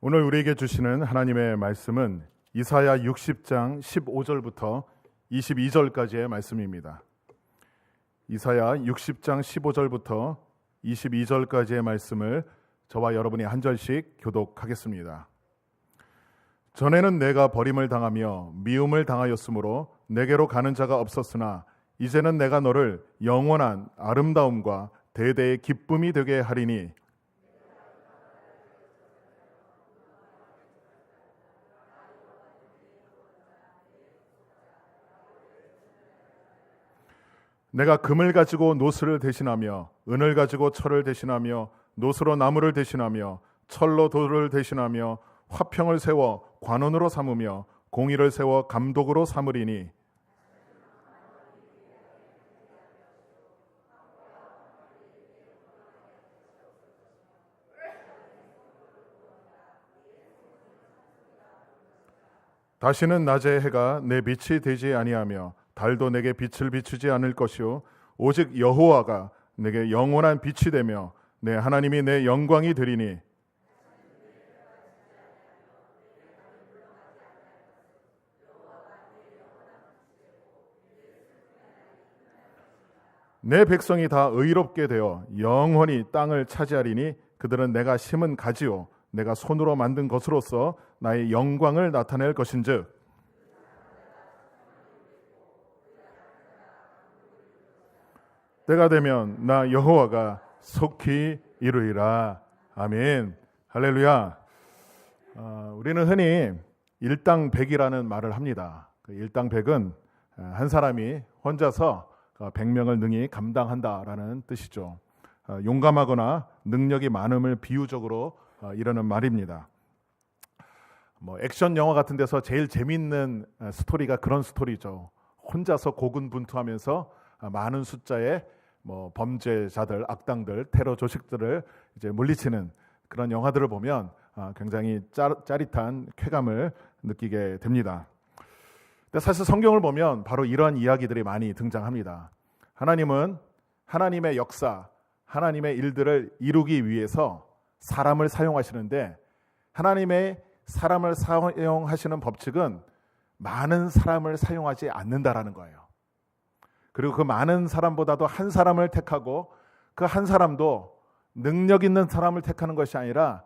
오늘 우리에게 주시는 하나님의 말씀은 이사야 60장 15절부터 22절까지의 말씀입니다. 이사야 60장 15절부터 22절까지의 말씀을 저와 여러분이 한 절씩 교독하겠습니다. 전에는 내가 버림을 당하며 미움을 당하였으므로 내게로 가는 자가 없었으나 이제는 내가 너를 영원한 아름다움과 대대의 기쁨이 되게 하리니 내가 금을 가지고 노스를 대신하며 은을 가지고 철을 대신하며 노스로 나무를 대신하며 철로 돌을 대신하며 화평을 세워 관원으로 삼으며 공의를 세워 감독으로 삼으리니 다시는 낮의 해가 내 빛이 되지 아니하며 달도 내게 빛을 비추지 않을 것이요 오직 여호와가 내게 영원한 빛이 되며 내 하나님이 내 영광이 되리니 내 백성이 다 의롭게 되어 영원히 땅을 차지하리니 그들은 내가 심은 가지요 내가 손으로 만든 것으로서 나의 영광을 나타낼 것인즉 때가 되면 나 여호와가 속히 이루리라. 아멘. 할렐루야. 우리는 흔히 일당백이라는 말을 합니다. 그 일당백은 한 사람이 혼자서 100명을 능히 감당한다라는 뜻이죠. 용감하거나 능력이 많음을 비유적으로 이르는 말입니다. 액션 영화 같은 데서 제일 재미있는 스토리가 그런 스토리죠. 혼자서 고군분투하면서 많은 숫자의 범죄자들, 악당들, 테러 조직들을 이제 물리치는 그런 영화들을 보면 굉장히 짜릿한 쾌감을 느끼게 됩니다. 근데 사실 성경을 보면 바로 이러한 이야기들이 많이 등장합니다. 하나님은 하나님의 역사, 하나님의 일들을 이루기 위해서 사람을 사용하시는데 하나님의 사람을 사용하시는 법칙은 많은 사람을 사용하지 않는다라는 거예요. 그리고 그 많은 사람보다도 한 사람을 택하고 그 한 사람도 능력 있는 사람을 택하는 것이 아니라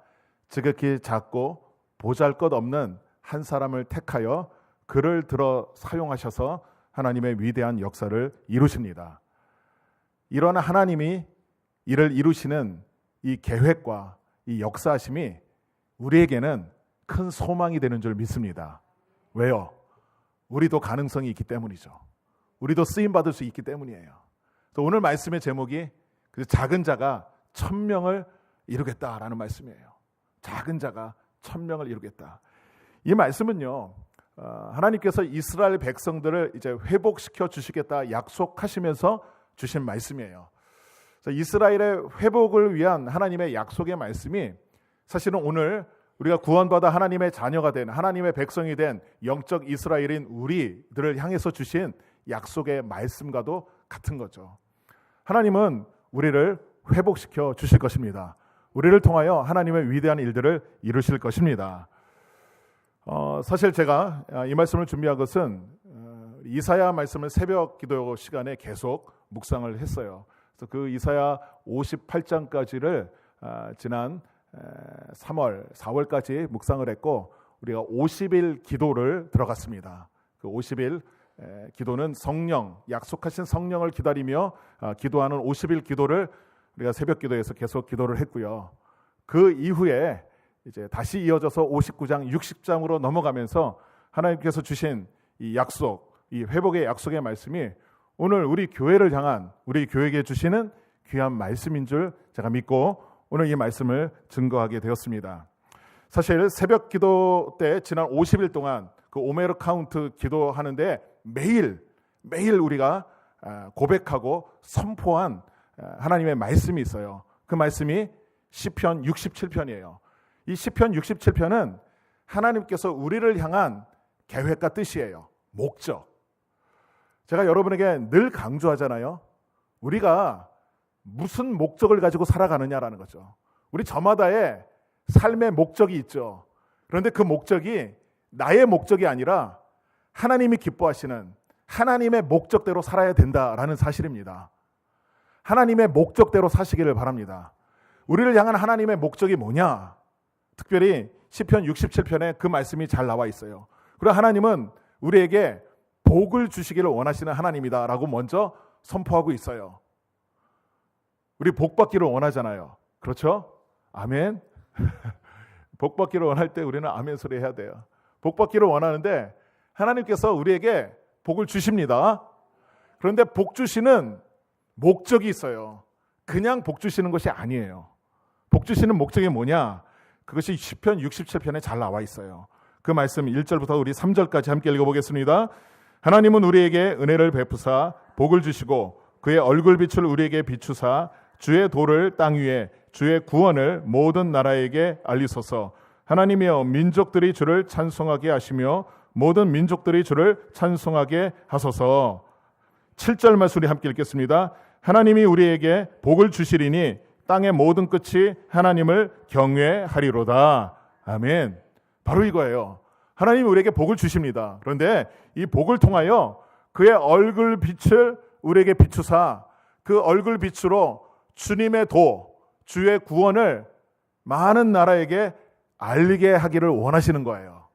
지극히 작고 보잘것없는 한 사람을 택하여 그를 들어 사용하셔서 하나님의 위대한 역사를 이루십니다. 이러한 하나님이 이를 이루시는 이 계획과 이 역사하심이 우리에게는 큰 소망이 되는 줄 믿습니다. 왜요? 우리도 가능성이 있기 때문이죠. 우리도 쓰임받을 수 있기 때문이에요. 오늘 말씀의 제목이 작은 자가 1000명을 이루겠다라는 말씀이에요. 작은 자가 1000명을 이루겠다. 이 말씀은요, 하나님께서 이스라엘 백성들을 이제 회복시켜 주시겠다 약속하시면서 주신 말씀이에요. 이스라엘의 회복을 위한 하나님의 약속의 말씀이 사실은 오늘 우리가 구원받아 하나님의 자녀가 된 하나님의 백성이 된 영적 이스라엘인 우리들을 향해서 주신 약속의 말씀과도 같은 거죠. 하나님은 우리를 회복시켜 주실 것입니다. 우리를 통하여 하나님의 위대한 일들을 이루실 것입니다. 사실 제가 이 말씀을 준비한 것은 이사야 말씀을 새벽 기도 시간에 계속 묵상을 했어요. 그래서 그 이사야 58장까지를 지난 3월, 4월까지 묵상을 했고 우리가 50일 기도를 들어갔습니다. 그 50일 기도는 성령, 약속하신 성령을 기다리며 기도하는 50일 기도를 우리가 새벽 기도에서 계속 기도를 했고요. 그 이후에 이제 다시 이어져서 59장, 60장으로 넘어가면서 하나님께서 주신 이 약속, 이 회복의 약속의 말씀이 오늘 우리 교회를 향한 우리 교회에게 주시는 귀한 말씀인 줄 제가 믿고 오늘 이 말씀을 증거하게 되었습니다. 사실 새벽 기도 때 지난 50일 동안 그 오메르 카운트 기도하는데 매일 우리가 고백하고 선포한 하나님의 말씀이 있어요. 그 말씀이 시편 67편이에요. 이 시편 67편은 하나님께서 우리를 향한 계획과 뜻이에요. 목적. 제가 여러분에게 늘 강조하잖아요. 우리가 무슨 목적을 가지고 살아가느냐라는 거죠. 우리 저마다의 삶의 목적이 있죠. 그런데 그 목적이 나의 목적이 아니라 하나님이 기뻐하시는 하나님의 목적대로 살아야 된다라는 사실입니다. 하나님의 목적대로 사시기를 바랍니다. 우리를 향한 하나님의 목적이 뭐냐? 특별히 시편 67편에 그 말씀이 잘 나와 있어요. 그리고 하나님은 우리에게 복을 주시기를 원하시는 하나님이다라고 먼저 선포하고 있어요. 우리 복 받기를 원하잖아요. 그렇죠? 아멘. 복 받기를 원할 때 우리는 아멘 소리 해야 돼요. 복 받기를 원하는데 하나님께서 우리에게 복을 주십니다. 그런데 복 주시는 목적이 있어요. 그냥 복 주시는 것이 아니에요. 복 주시는 목적이 뭐냐? 그것이 시편 67편에 잘 나와 있어요. 그 말씀 1절부터 우리 3절까지 함께 읽어보겠습니다. 하나님은 우리에게 은혜를 베푸사 복을 주시고 그의 얼굴빛을 우리에게 비추사 주의 도를 땅 위에 주의 구원을 모든 나라에게 알리소서. 하나님이여 민족들이 주를 찬송하게 하시며 모든 민족들이 주를 찬송하게 하소서. 7절 말씀 우리 함께 읽겠습니다. 하나님이 우리에게 복을 주시리니 땅의 모든 끝이 하나님을 경외하리로다. 아멘. 바로 이거예요. 하나님이 우리에게 복을 주십니다. 그런데 이 복을 통하여 그의 얼굴 빛을 우리에게 비추사 그 얼굴 빛으로 주님의 도, 주의 구원을 많은 나라에게 알리게 하기를 원하시는 거예요.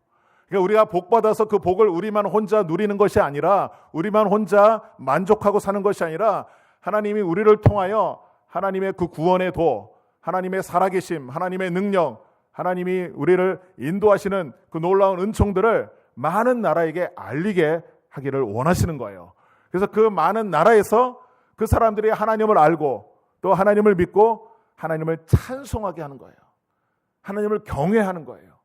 그러니까 우리가 복 받아서 그 복을 우리만 혼자 누리는 것이 아니라 우리만 혼자 만족하고 사는 것이 아니라 하나님이 우리를 통하여 하나님의 그 구원의 도, 하나님의 살아계심, 하나님의 능력, 하나님이 우리를 인도하시는 그 놀라운 은총들을 많은 나라에게 알리게 하기를 원하시는 거예요. 그래서 그 많은 나라에서 그 사람들이 하나님을 알고 또 하나님을 믿고 하나님을 찬송하게 하는 거예요. 하나님을 경외하는 거예요.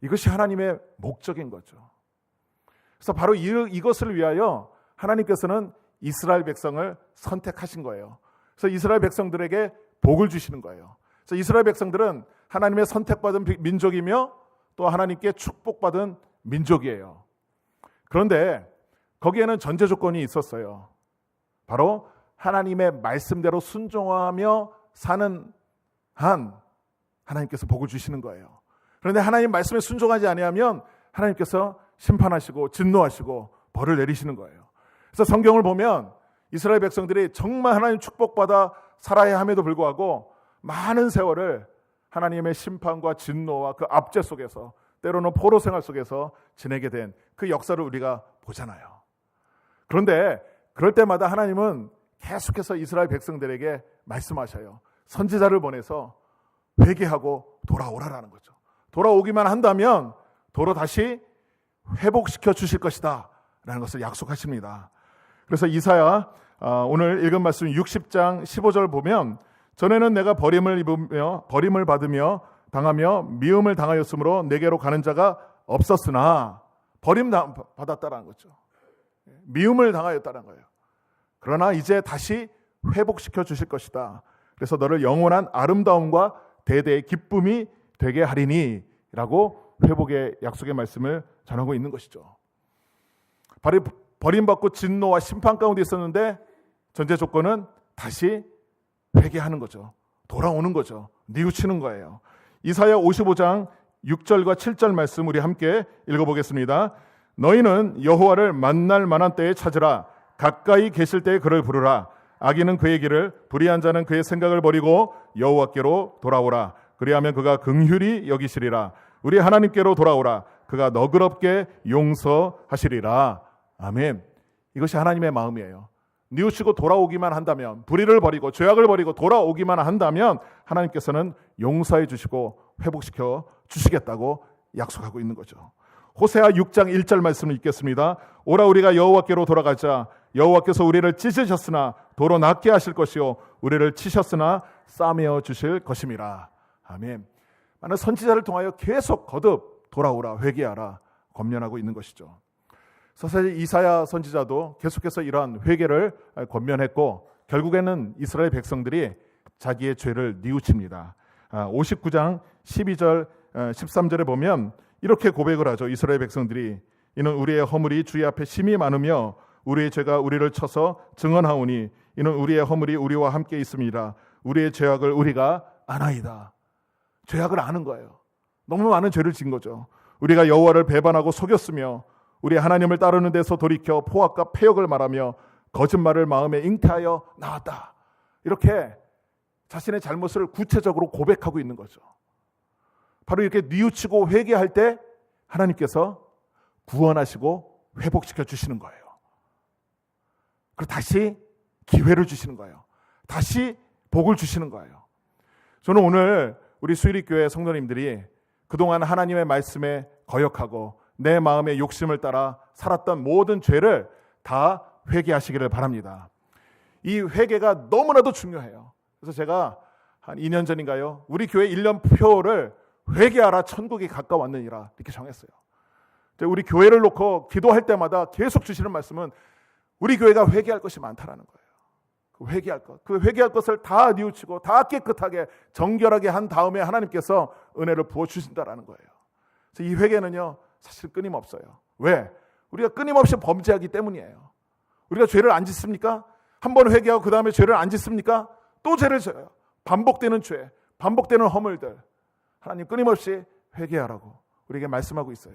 이것이 하나님의 목적인 거죠. 그래서 바로 이것을 위하여 하나님께서는 이스라엘 백성을 선택하신 거예요. 그래서 이스라엘 백성들에게 복을 주시는 거예요. 그래서 이스라엘 백성들은 하나님의 선택받은 민족이며 또 하나님께 축복받은 민족이에요. 그런데 거기에는 전제 조건이 있었어요. 바로 하나님의 말씀대로 순종하며 사는 한 하나님께서 복을 주시는 거예요. 그런데 하나님 말씀에 순종하지 아니하면 하나님께서 심판하시고 진노하시고 벌을 내리시는 거예요. 그래서 성경을 보면 이스라엘 백성들이 정말 하나님 축복받아 살아야 함에도 불구하고 많은 세월을 하나님의 심판과 진노와 그 압제 속에서 때로는 포로 생활 속에서 지내게 된 그 역사를 우리가 보잖아요. 그런데 그럴 때마다 하나님은 계속해서 이스라엘 백성들에게 말씀하셔요. 선지자를 보내서 회개하고 돌아오라라는 거죠. 돌아오기만 한다면 도로 다시 회복시켜 주실 것이다 라는 것을 약속하십니다. 그래서 이사야 오늘 읽은 말씀 60장 15절 보면 전에는 내가 버림을 받으며 당하며 미움을 당하였으므로 내게로 가는 자가 없었으나 버림받았다라는 거죠. 미움을 당하였다는 거예요. 그러나 이제 다시 회복시켜 주실 것이다. 그래서 너를 영원한 아름다움과 대대의 기쁨이 되게 하리니 라고 회복의 약속의 말씀을 전하고 있는 것이죠. 버림받고 진노와 심판 가운데 있었는데 전제 조건은 다시 회개하는 거죠. 돌아오는 거죠. 뉘우치는 거예요. 이사야 55장 6절과 7절 말씀 우리 함께 읽어보겠습니다. 너희는 여호와를 만날 만한 때에 찾으라. 가까이 계실 때에 그를 부르라. 악인은 그의 길을, 불의한 자는 그의 생각을 버리고 여호와께로 돌아오라. 그리하면 그가 긍휼히 여기시리라. 우리 하나님께로 돌아오라. 그가 너그럽게 용서하시리라. 아멘. 이것이 하나님의 마음이에요. 뉘우치고 돌아오기만 한다면, 불의를 버리고 죄악을 버리고 돌아오기만 한다면 하나님께서는 용서해 주시고 회복시켜 주시겠다고 약속하고 있는 거죠. 호세아 6장 1절 말씀을 읽겠습니다. 오라 우리가 여호와께로 돌아가자. 여호와께서 우리를 찢으셨으나 도로 낫게 하실 것이요 우리를 치셨으나 싸매어 주실 것임이라. 아멘. 많은 선지자를 통하여 계속 거듭 돌아오라, 회개하라 권면하고 있는 것이죠. 사실 이사야 선지자도 계속해서 이러한 회개를 권면했고 결국에는 이스라엘 백성들이 자기의 죄를 뉘우칩니다. 59장 12절 13절에 보면 이렇게 고백을 하죠. 이스라엘 백성들이 이는 우리의 허물이 주의 앞에 심히 많으며 우리의 죄가 우리를 쳐서 증언하오니 이는 우리의 허물이 우리와 함께 있습니다. 우리의 죄악을 우리가 아나이다. 죄악을 아는 거예요. 너무 많은 죄를 지은 거죠. 우리가 여호와를 배반하고 속였으며 우리 하나님을 따르는 데서 돌이켜 포악과 패역을 말하며 거짓말을 마음에 잉태하여 나왔다. 이렇게 자신의 잘못을 구체적으로 고백하고 있는 거죠. 바로 이렇게 뉘우치고 회개할 때 하나님께서 구원하시고 회복시켜 주시는 거예요. 그리고 다시 기회를 주시는 거예요. 다시 복을 주시는 거예요. 저는 오늘 우리 수일익교회 성도님들이 그동안 하나님의 말씀에 거역하고 내 마음의 욕심을 따라 살았던 모든 죄를 다 회개하시기를 바랍니다. 이 회개가 너무나도 중요해요. 그래서 제가 한 2년 전인가요? 우리 교회 1년표를 회개하라 천국이 가까웠느니라 이렇게 정했어요. 우리 교회를 놓고 기도할 때마다 계속 주시는 말씀은 우리 교회가 회개할 것이 많다라는 거예요. 그 회개할 것을 다 뉘우치고 다 깨끗하게 정결하게 한 다음에 하나님께서 은혜를 부어 주신다라는 거예요. 그래서 이 회개는요 사실 끊임없어요. 왜? 우리가 끊임없이 범죄하기 때문이에요. 우리가 죄를 안 짓습니까? 한 번 회개하고 그 다음에 죄를 안 짓습니까? 또 죄를 져요. 반복되는 죄, 반복되는 허물들. 하나님 끊임없이 회개하라고 우리에게 말씀하고 있어요.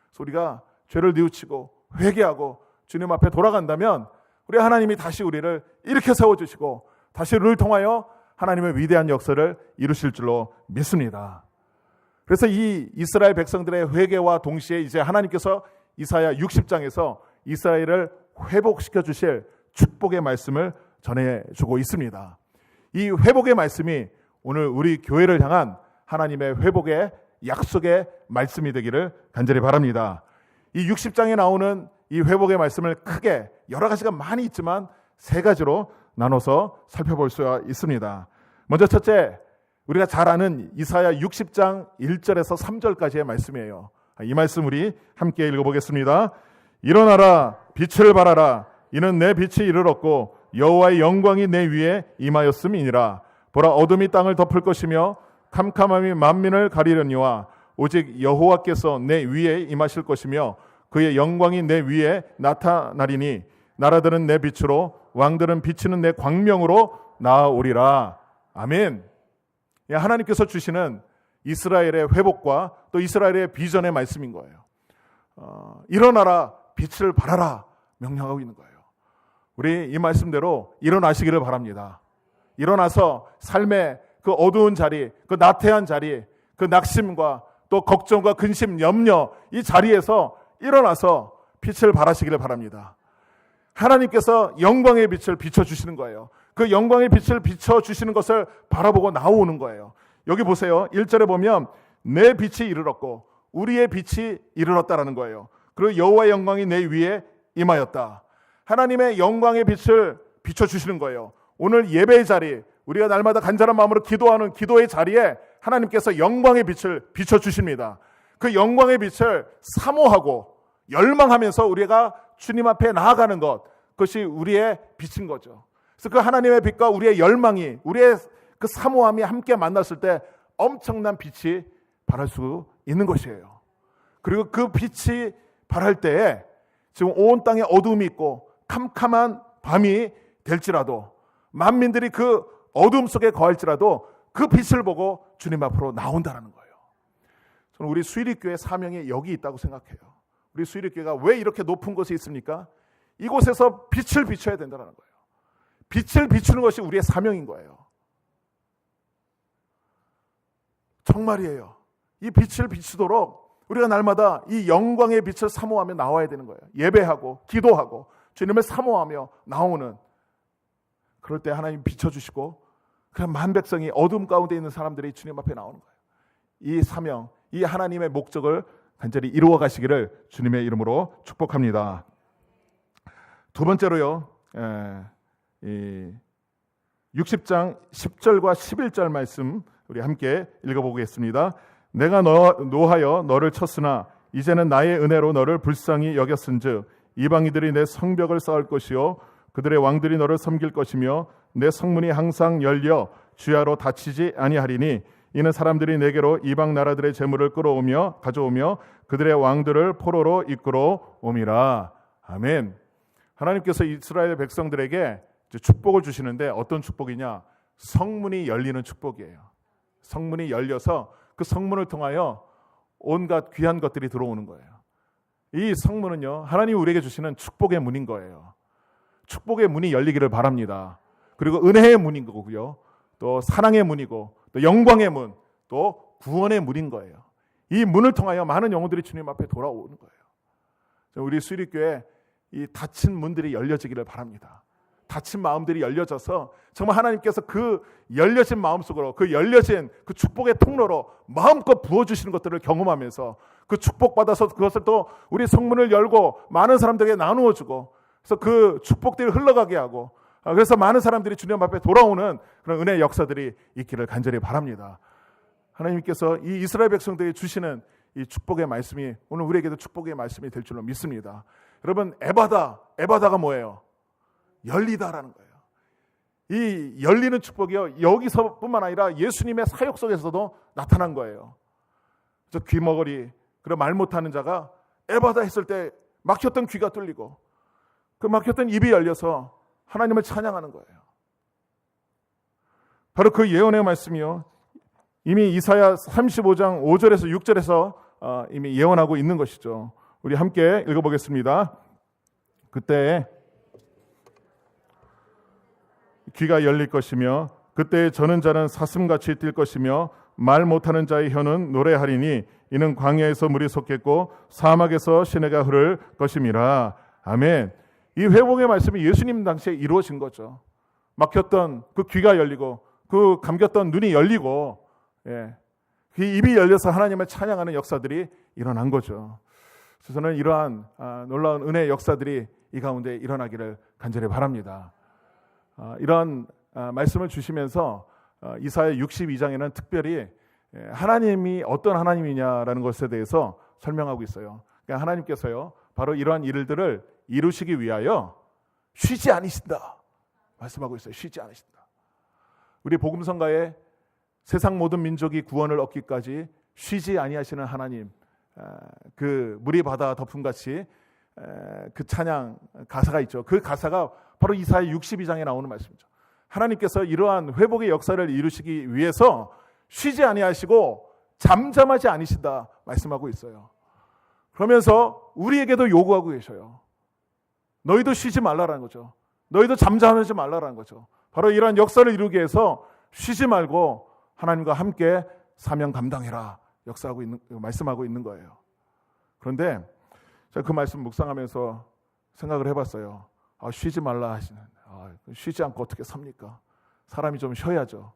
그래서 우리가 죄를 뉘우치고 회개하고 주님 앞에 돌아간다면 우리 하나님이 다시 우리를 일으켜 세워주시고 다시 우리를 통하여 하나님의 위대한 역사를 이루실 줄로 믿습니다. 그래서 이 이스라엘 백성들의 회개와 동시에 이제 하나님께서 이사야 60장에서 이스라엘을 회복시켜 주실 축복의 말씀을 전해주고 있습니다. 이 회복의 말씀이 오늘 우리 교회를 향한 하나님의 회복의 약속의 말씀이 되기를 간절히 바랍니다. 이 60장에 나오는 이 회복의 말씀을 크게 여러 가지가 많이 있지만 세 가지로 나눠서 살펴볼 수 있습니다. 먼저 첫째, 우리가 잘 아는 이사야 60장 1절에서 3절까지의 말씀이에요. 이 말씀 우리 함께 읽어보겠습니다. 일어나라, 빛을 발하라. 이는 내 빛이 이르렀고 여호와의 영광이 내 위에 임하였음이니라. 보라, 어둠이 땅을 덮을 것이며 캄캄함이 만민을 가리려니와 오직 여호와께서 내 위에 임하실 것이며 그의 영광이 내 위에 나타나리니 나라들은 내 빛으로 왕들은 비치는 내 광명으로 나아오리라. 아멘. 하나님께서 주시는 이스라엘의 회복과 또 이스라엘의 비전의 말씀인 거예요. 일어나라, 빛을 발하라 명령하고 있는 거예요. 우리 이 말씀대로 일어나시기를 바랍니다. 일어나서 삶의 그 어두운 자리, 그 나태한 자리, 그 낙심과 또 걱정과 근심, 염려 이 자리에서 일어나서 빛을 발하시기를 바랍니다. 하나님께서 영광의 빛을 비춰주시는 거예요. 그 영광의 빛을 비춰주시는 것을 바라보고 나오는 거예요. 여기 보세요. 1절에 보면 내 빛이 이르렀고 우리의 빛이 이르렀다라는 거예요. 그리고 여호와의 영광이 내 위에 임하였다. 하나님의 영광의 빛을 비춰주시는 거예요. 오늘 예배의 자리, 우리가 날마다 간절한 마음으로 기도하는 기도의 자리에 하나님께서 영광의 빛을 비춰주십니다. 그 영광의 빛을 사모하고 열망하면서 우리가 주님 앞에 나아가는 것, 그것이 우리의 빛인 거죠. 그래서 그 하나님의 빛과 우리의 열망이, 우리의 그 사모함이 함께 만났을 때 엄청난 빛이 발할 수 있는 것이에요. 그리고 그 빛이 발할 때에 지금 온 땅에 어두움이 있고 캄캄한 밤이 될지라도 만민들이 그 어둠 속에 거할지라도 그 빛을 보고 주님 앞으로 나온다는 거예요. 저는 우리 수일익교회 사명이 여기 있다고 생각해요. 우리 수일익교회가 왜 이렇게 높은 곳에 있습니까? 이곳에서 빛을 비춰야 된다는 거예요. 빛을 비추는 것이 우리의 사명인 거예요. 정말이에요. 이 빛을 비추도록 우리가 날마다 이 영광의 빛을 사모하며 나와야 되는 거예요. 예배하고 기도하고 주님을 사모하며 나오는, 그럴 때 하나님 비춰주시고 그런 만백성이 어둠 가운데 있는 사람들이 주님 앞에 나오는 거예요. 이 사명, 이 하나님의 목적을 간절히 이루어 가시기를 주님의 이름으로 축복합니다. 두 번째로요, 이 60장 10절과 11절 말씀 우리 함께 읽어보겠습니다. 내가 노하여 너를 쳤으나 이제는 나의 은혜로 너를 불쌍히 여겼은즉 이방인들이 내 성벽을 쌓을 것이요 그들의 왕들이 너를 섬길 것이며 내 성문이 항상 열려 주야로 닫히지 아니하리니 이는 사람들이 내게로 이방 나라들의 재물을 끌어오며 가져오며 그들의 왕들을 포로로 이끌어 옴이라. 아멘. 하나님께서 이스라엘 백성들에게 축복을 주시는데 어떤 축복이냐? 성문이 열리는 축복이에요. 성문이 열려서 그 성문을 통하여 온갖 귀한 것들이 들어오는 거예요. 이 성문은요, 하나님이 우리에게 주시는 축복의 문인 거예요. 축복의 문이 열리기를 바랍니다. 그리고 은혜의 문인 거고요, 또 사랑의 문이고, 또 영광의 문, 또 구원의 문인 거예요. 이 문을 통하여 많은 영혼들이 주님 앞에 돌아오는 거예요. 우리 수리교회 이 닫힌 문들이 열려지기를 바랍니다. 닫힌 마음들이 열려져서 정말 하나님께서 그 열려진 마음 속으로, 그 열려진 그 축복의 통로로 마음껏 부어주시는 것들을 경험하면서 그 축복받아서 그것을 또 우리 성문을 열고 많은 사람들에게 나누어주고, 그래서 그 축복들이 흘러가게 하고, 그래서 많은 사람들이 주님 앞에 돌아오는 그런 은혜의 역사들이 있기를 간절히 바랍니다. 하나님께서 이 이스라엘 백성들이 주시는 이 축복의 말씀이 오늘 우리에게도 축복의 말씀이 될 줄로 믿습니다. 여러분, 에바다가 뭐예요? 열리다라는 거예요. 이 열리는 축복이요, 여기서뿐만 아니라 예수님의 사역 속에서도 나타난 거예요. 저 귀머거리, 그리고 말 못하는 자가 에바다 했을 때 막혔던 귀가 뚫리고 그 막혔던 입이 열려서 하나님을 찬양하는 거예요. 바로 그 예언의 말씀이요, 이미 이사야 35장 5절에서 6절에서 이미 예언하고 있는 것이죠. 우리 함께 읽어보겠습니다. 그때 귀가 열릴 것이며 그때 저는 자는 사슴같이 뛸 것이며 말 못하는 자의 혀는 노래하리니 이는 광야에서 물이 솟겠고 사막에서 시내가 흐를 것임이라. 아멘. 이 회복의 말씀이 예수님 당시에 이루어진 거죠. 막혔던 그 귀가 열리고 그 감겼던 눈이 열리고, 그 입이 열려서 하나님을 찬양하는 역사들이 일어난 거죠. 그래서 저는 이러한 놀라운 은혜의 역사들이 이 가운데 일어나기를 간절히 바랍니다. 이런 말씀을 주시면서 이사야 62장에는 특별히 하나님이 어떤 하나님이냐라는 것에 대해서 설명하고 있어요. 그러니까 하나님께서요, 바로 이러한 일들을 이루시기 위하여 쉬지 않으신다 말씀하고 있어요. 쉬지 않으신다. 우리 복음성가에 세상 모든 민족이 구원을 얻기까지 쉬지 아니하시는 하나님, 그 물이 바다 덮음같이 그 찬양 가사가 있죠. 그 가사가 바로 이사야 62장에 나오는 말씀이죠. 하나님께서 이러한 회복의 역사를 이루시기 위해서 쉬지 아니하시고 잠잠하지 않으신다 말씀하고 있어요. 그러면서 우리에게도 요구하고 계셔요. 너희도 쉬지 말라라는 거죠. 너희도 잠잠하지 말라라는 거죠. 바로 이러한 역사를 이루기 위해서 쉬지 말고 하나님과 함께 사명 감당해라 말씀하고 있는 거예요. 그런데 제가 그 말씀 묵상하면서 생각을 해봤어요. 쉬지 말라 하시는, 쉬지 않고 어떻게 삽니까? 사람이 좀 쉬어야죠.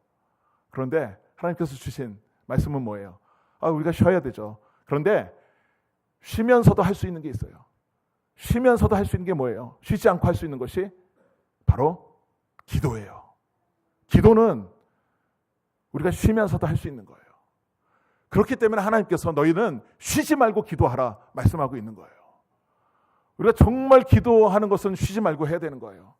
그런데 하나님께서 주신 말씀은 뭐예요? 우리가 쉬어야 되죠. 그런데 쉬면서도 할 수 있는 게 있어요. 쉬면서도 할 수 있는 게 뭐예요? 쉬지 않고 할 수 있는 것이 바로 기도예요. 기도는 우리가 쉬면서도 할 수 있는 거예요. 그렇기 때문에 하나님께서 너희는 쉬지 말고 기도하라 말씀하고 있는 거예요. 우리가 정말 기도하는 것은 쉬지 말고 해야 되는 거예요.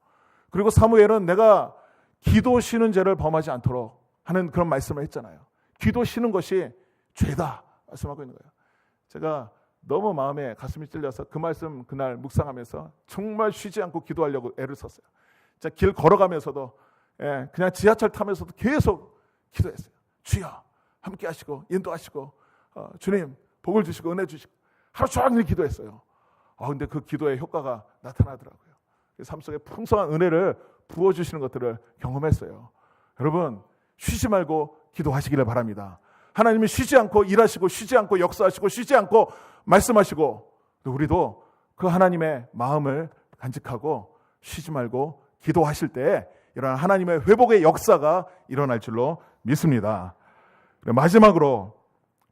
그리고 사무엘은 내가 기도 쉬는 죄를 범하지 않도록 하는 그런 말씀을 했잖아요. 기도 쉬는 것이 죄다 말씀하고 있는 거예요. 제가 너무 마음에 가슴이 찔려서 그 말씀 그날 묵상하면서 정말 쉬지 않고 기도하려고 애를 썼어요. 진짜 길 걸어가면서도, 그냥 지하철 타면서도 계속 기도했어요. 주여 함께 하시고 인도하시고, 주님 복을 주시고 은혜 주시고, 하루 종일 기도했어요. 근데 그 기도의 효과가 나타나더라고요. 삶 속에 풍성한 은혜를 부어주시는 것들을 경험했어요. 여러분, 쉬지 말고 기도하시기를 바랍니다. 하나님이 쉬지 않고 일하시고 쉬지 않고 역사하시고 쉬지 않고 말씀하시고, 또 우리도 그 하나님의 마음을 간직하고 쉬지 말고 기도하실 때 이런 하나님의 회복의 역사가 일어날 줄로 믿습니다. 마지막으로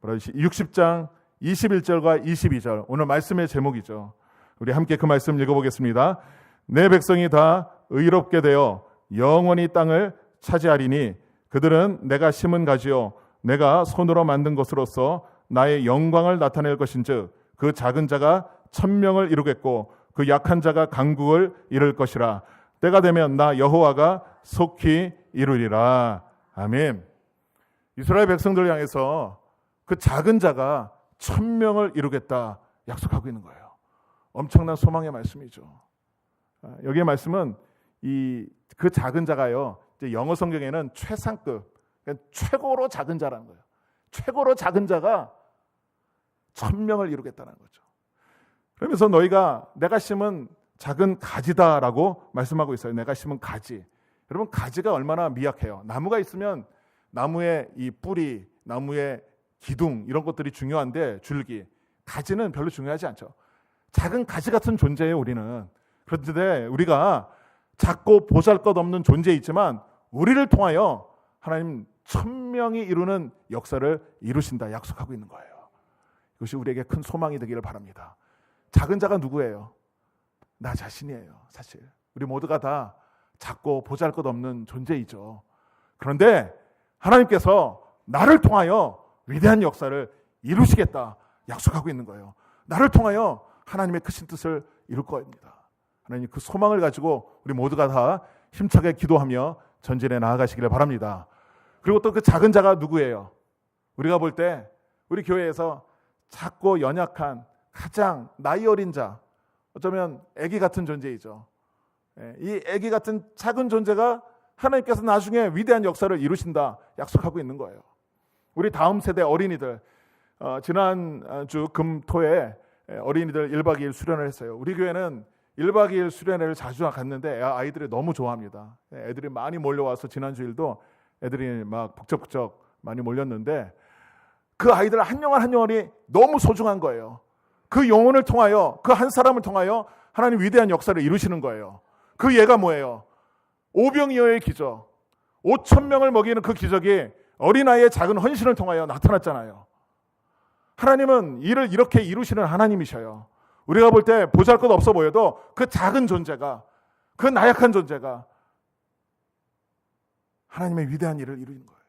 60장 21절과 22절, 오늘 말씀의 제목이죠. 우리 함께 그 말씀 읽어보겠습니다. 내 백성이 다 의롭게 되어 영원히 땅을 차지하리니 그들은 내가 심은 가지요 내가 손으로 만든 것으로서 나의 영광을 나타낼 것인즉 그 작은 자가 천명을 이루겠고 그 약한 자가 강국을 이룰 것이라. 때가 되면 나 여호와가 속히 이루리라. 아멘. 이스라엘 백성들을 향해서 그 작은 자가 천명을 이루겠다 약속하고 있는 거예요. 엄청난 소망의 말씀이죠. 여기의 말씀은 그 작은 자가요, 이제 영어 성경에는 최상급, 그러니까 최고로 작은 자라는 거예요. 최고로 작은 자가 1000명을 이루겠다는 거죠. 그러면서 너희가 내가 심은 작은 가지다라고 말씀하고 있어요. 내가 심은 가지. 여러분, 가지가 얼마나 미약해요. 나무가 있으면 나무의 이 뿌리, 나무의 기둥 이런 것들이 중요한데 줄기, 가지는 별로 중요하지 않죠. 작은 가지 같은 존재예요, 우리는. 그런데 우리가 작고 보잘것없는 존재이지만 우리를 통하여 하나님 1000명이 이루는 역사를 이루신다 약속하고 있는 거예요. 이것이 우리에게 큰 소망이 되기를 바랍니다. 작은 자가 누구예요? 나 자신이에요. 사실 우리 모두가 다 작고 보잘것없는 존재이죠. 그런데 하나님께서 나를 통하여 위대한 역사를 이루시겠다 약속하고 있는 거예요. 나를 통하여 하나님의 크신 뜻을 이룰 겁니다. 하나님, 그 소망을 가지고 우리 모두가 다 힘차게 기도하며 전진해 나아가시기를 바랍니다. 그리고 또 그 작은 자가 누구예요? 우리가 볼 때 우리 교회에서 작고 연약한 가장 나이 어린 자, 어쩌면 아기 같은 존재이죠. 이 아기 같은 작은 존재가 하나님께서 나중에 위대한 역사를 이루신다 약속하고 있는 거예요. 우리 다음 세대 어린이들, 지난주 금토에 어린이들 1박 2일 수련을 했어요. 우리 교회는 1박 2일 수련회를 자주 갔는데 아이들이 너무 좋아합니다. 애들이 많이 몰려와서 지난주일도 애들이 막 북적북적 많이 몰렸는데 그 아이들 한 영혼 한 영혼이 너무 소중한 거예요. 그 영혼을 통하여, 그 한 사람을 통하여 하나님 위대한 역사를 이루시는 거예요. 그 예가 뭐예요? 오병이어의 기적, 5,000명을 먹이는 그 기적이 어린아이의 작은 헌신을 통하여 나타났잖아요. 하나님은 일을 이렇게 이루시는 하나님이셔요. 우리가 볼 때 보잘것 없어 보여도 그 작은 존재가, 그 나약한 존재가 하나님의 위대한 일을 이루는 거예요.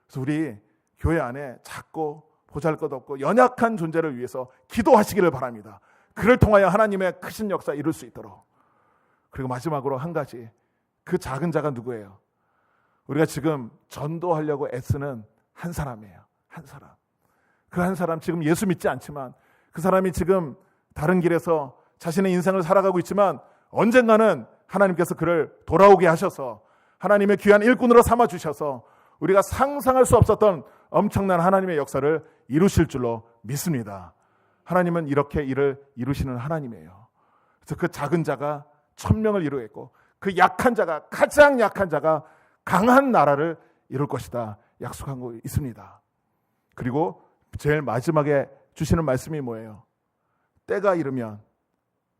그래서 우리 교회 안에 작고 보잘것없고 연약한 존재를 위해서 기도하시기를 바랍니다. 그를 통하여 하나님의 크신 역사 이룰 수 있도록. 그리고 마지막으로 한 가지, 그 작은 자가 누구예요? 우리가 지금 전도하려고 애쓰는 한 사람이에요. 한 사람. 그 한 사람 지금 예수 믿지 않지만 그 사람이 지금 다른 길에서 자신의 인생을 살아가고 있지만 언젠가는 하나님께서 그를 돌아오게 하셔서 하나님의 귀한 일꾼으로 삼아주셔서 우리가 상상할 수 없었던 엄청난 하나님의 역사를 이루실 줄로 믿습니다. 하나님은 이렇게 일을 이루시는 하나님이에요. 그래서 그 작은 자가 1000명을 이루겠고 그 약한 자가, 가장 약한 자가 강한 나라를 이룰 것이다 약속한 거 있습니다. 그리고 제일 마지막에 주시는 말씀이 뭐예요? 때가 이르면,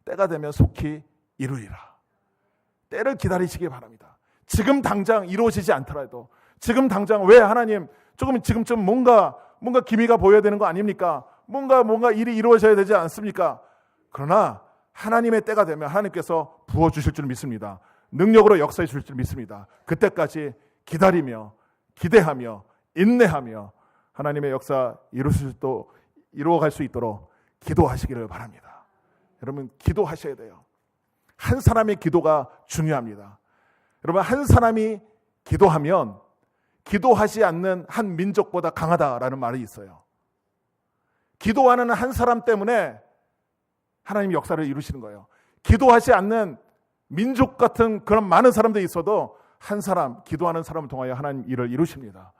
때가 되면 속히 이루리라. 때를 기다리시기 바랍니다. 지금 당장 이루어지지 않더라도, 지금 당장 왜 하나님 조금 지금쯤 뭔가 기미가 보여야 되는 거 아닙니까? 뭔가 일이 이루어져야 되지 않습니까? 그러나 하나님의 때가 되면 하나님께서 부어주실 줄 믿습니다. 능력으로 역사해 주실 줄 믿습니다. 그때까지 기다리며 기대하며 인내하며 하나님의 역사 이루어갈 수 있도록 기도하시기를 바랍니다. 여러분, 기도하셔야 돼요. 한 사람의 기도가 중요합니다. 여러분, 한 사람이 기도하면 기도하지 않는 한 민족보다 강하다라는 말이 있어요. 기도하는 한 사람 때문에 하나님 역사를 이루시는 거예요. 기도하지 않는 민족 같은 그런 많은 사람들이 있어도 한 사람, 기도하는 사람을 통하여 하나님 일을 이루십니다.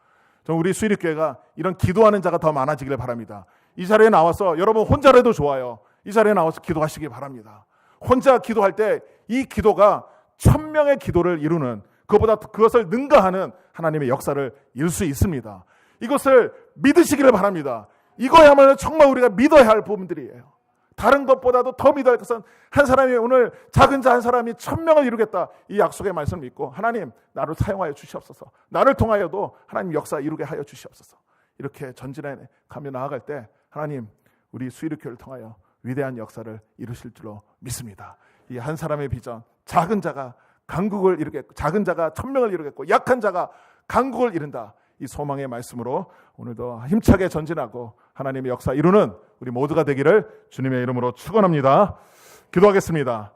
우리 수일교회가 이런 기도하는 자가 더 많아지기를 바랍니다. 이 자리에 나와서 여러분 혼자라도 좋아요. 이 자리에 나와서 기도하시기 바랍니다. 혼자 기도할 때 이 기도가 1000명의 기도를 이루는, 그것을 능가하는 하나님의 역사를 이룰 수 있습니다. 이것을 믿으시기를 바랍니다. 이거야말로 정말 우리가 믿어야 할 부분들이에요. 다른 것보다도 더 믿어야 할 것은 한 사람이 오늘 작은 자 한 사람이 1000명을 이루겠다, 이 약속의 말씀을 믿고 하나님 나를 사용하여 주시옵소서, 나를 통하여도 하나님 역사 이루게 하여 주시옵소서, 이렇게 전진해 가며 나아갈 때 하나님 우리 수일교회를 통하여 위대한 역사를 이루실 줄로 믿습니다. 이 한 사람의 비전, 작은 자가 강국을 이루겠고, 작은 자가 1000명을 이루겠고 약한 자가 강국을 이룬다, 이 소망의 말씀으로 오늘도 힘차게 전진하고 하나님의 역사 이루는 우리 모두가 되기를 주님의 이름으로 축원합니다. 기도하겠습니다.